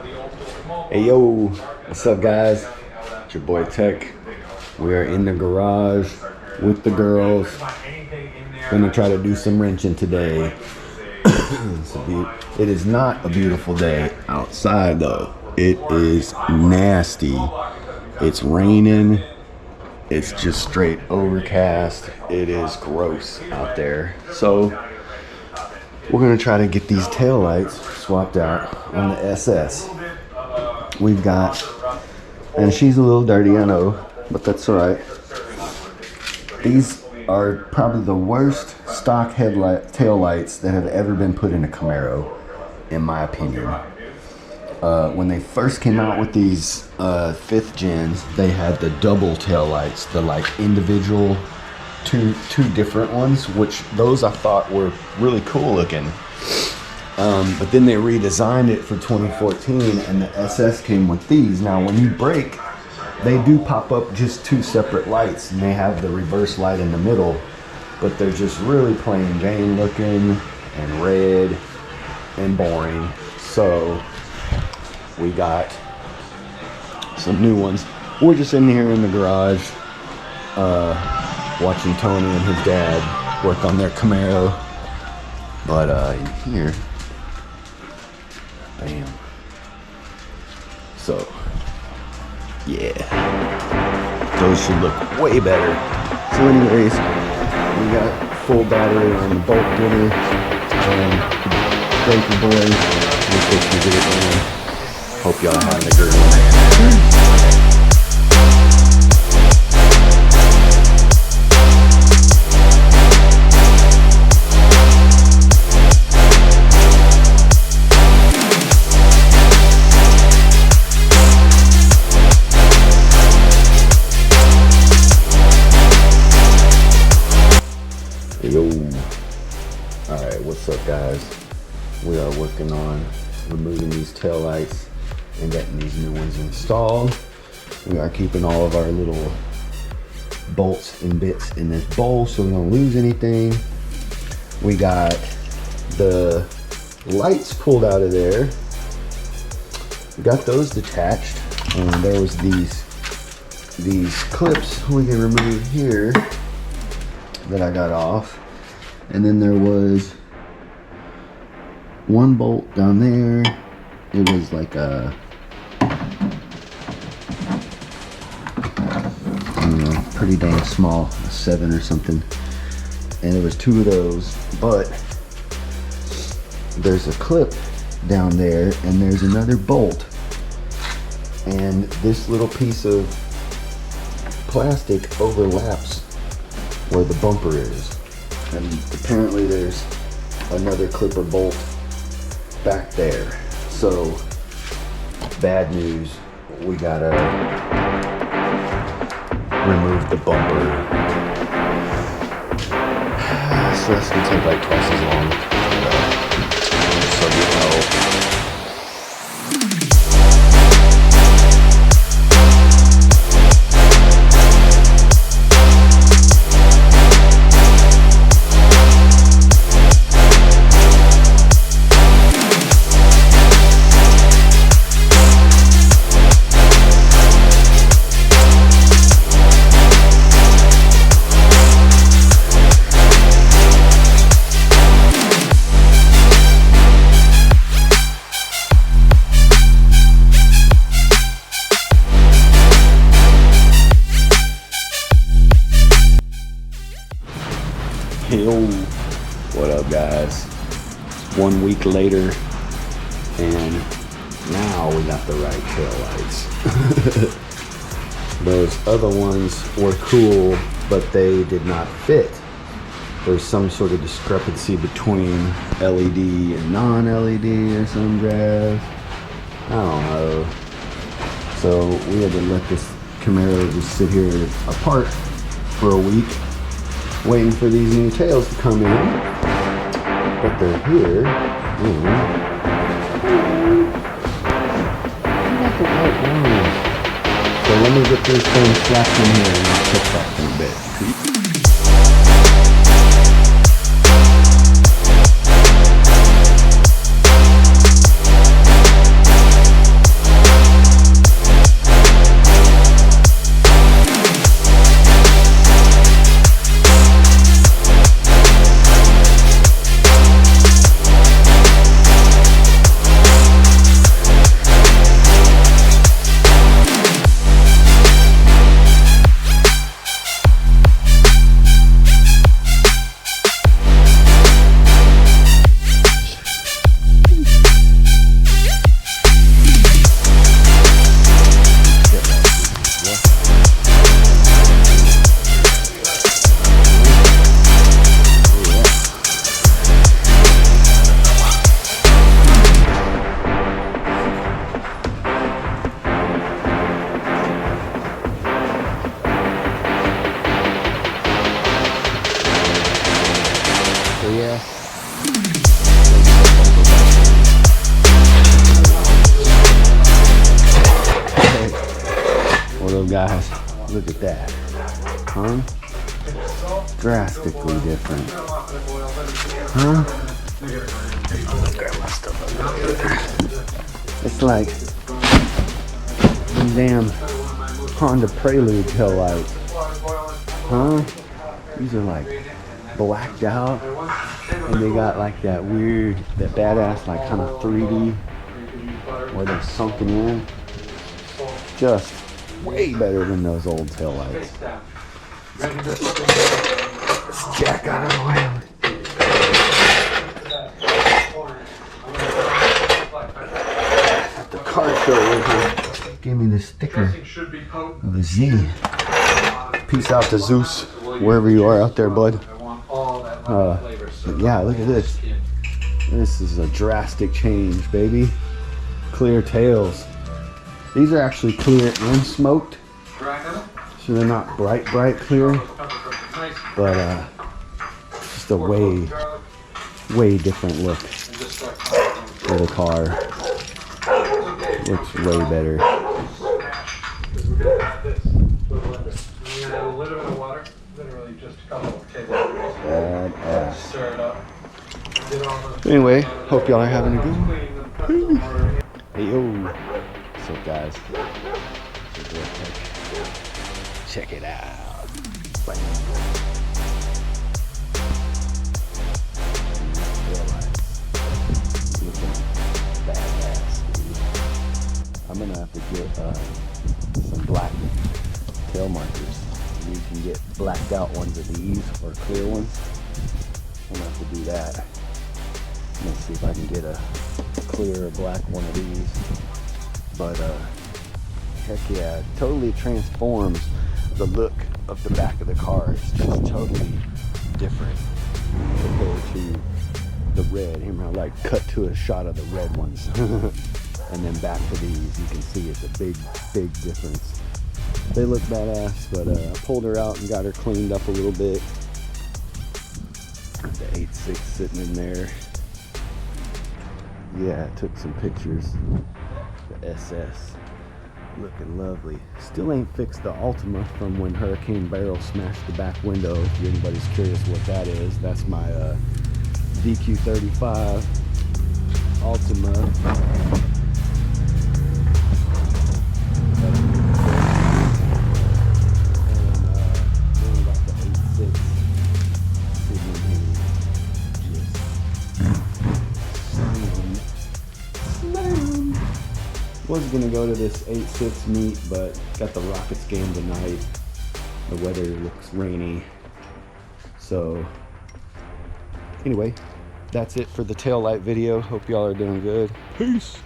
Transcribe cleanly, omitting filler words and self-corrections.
Hey yo, what's up guys? It's your boy Tech. We are in the garage with the girls. Gonna try to do some wrenching today. It is not a beautiful day outside though. It is nasty. It's raining. It's just straight overcast. It is gross out there. So we're gonna try to get these taillights swapped out on the SS. We've got, and she's a little dirty, I know, but that's all right. These are probably the worst stock taillights that have ever been put in a Camaro, in my opinion. When they first came out with these 5th gens, they had the double taillights, the like individual two different ones, which those I thought were really cool looking. But then they redesigned it for 2014 and the SS came with these. Now when you brake, they do pop up just 2 separate lights and they have the reverse light in the middle, but they're just really plain Jane looking and red and boring. So we got some new ones. We're just in here in the garage watching Tony and his dad work on their Camaro. But in here, bam. So, yeah. Those should look way better. So anyways, we got full battery on the bolt getter. Thank you boys. We're supposed to get it done. Hope y'all having a great one. Yo. Alright, what's up guys? We are working on removing these tail lights and getting these new ones installed. We are keeping all of our little bolts and bits in this bowl so we don't lose anything. We got the lights pulled out of there. We got those detached, and there was these clips we can remove here that I got off. And then there was one bolt down there. It was like a, I don't know, pretty dang small, a 7 or something. And there was 2 of those, but there's a clip down there and there's another bolt. And this little piece of plastic overlaps where the bumper is. And apparently there's another clipper bolt back there. So, bad news, we gotta remove the bumper. So that's gonna take like twice as long. So you know. Yo, what up guys? 1 week later and now we got the right tail lights. Those other ones were cool, but they did not fit. There's some sort of discrepancy between LED and non-LED or some jazz. I don't know. So we had to let this Camaro just sit here apart for a week, waiting for these new tails to come in, but they're here. So let me get this thing slapped in here and I'll touch back in a bit. guys. Look at that. Huh? Drastically different. Huh? Grab my stuff over there. It's like them damn Honda Prelude tail lights. Huh? These are like blacked out. And they got like that weird, that badass like kind of 3D where they're sunken in. Just way better than those old tail lights. Let's jack out of the way. At the car show, gave me this sticker of a Z. Peace out to Zeus, wherever you are out there, bud. But yeah, look at this. This is a drastic change, baby. Clear tails. These are actually clear and smoked, so they're not bright clear, but just a way different look for the car. Looks way better. Anyway, hope y'all are having a good one. Hey yo, what's up, guys? Check it out. I'm gonna have to get some black tail markers. You can get blacked out ones of these or clear ones. I'm gonna have to do that. Let's see if I can get a clear or black one of these. But heck yeah, it totally transforms the look of the back of the car. It's just totally different compared to the red. Here, I'll like cut to a shot of the red ones. And then back to these, you can see it's a big difference. They look badass, but I pulled her out and got her cleaned up a little bit. The 8.6 sitting in there. Yeah, I took some pictures. The SS, looking lovely. Still ain't fixed the Altima from when Hurricane Barrel smashed the back window. If anybody's curious what that is, that's my DQ35 Altima. Was gonna go to this 8.6 meet, but got the Rockets game tonight. The weather looks rainy. So anyway, that's it for the taillight video. Hope y'all are doing good. Peace.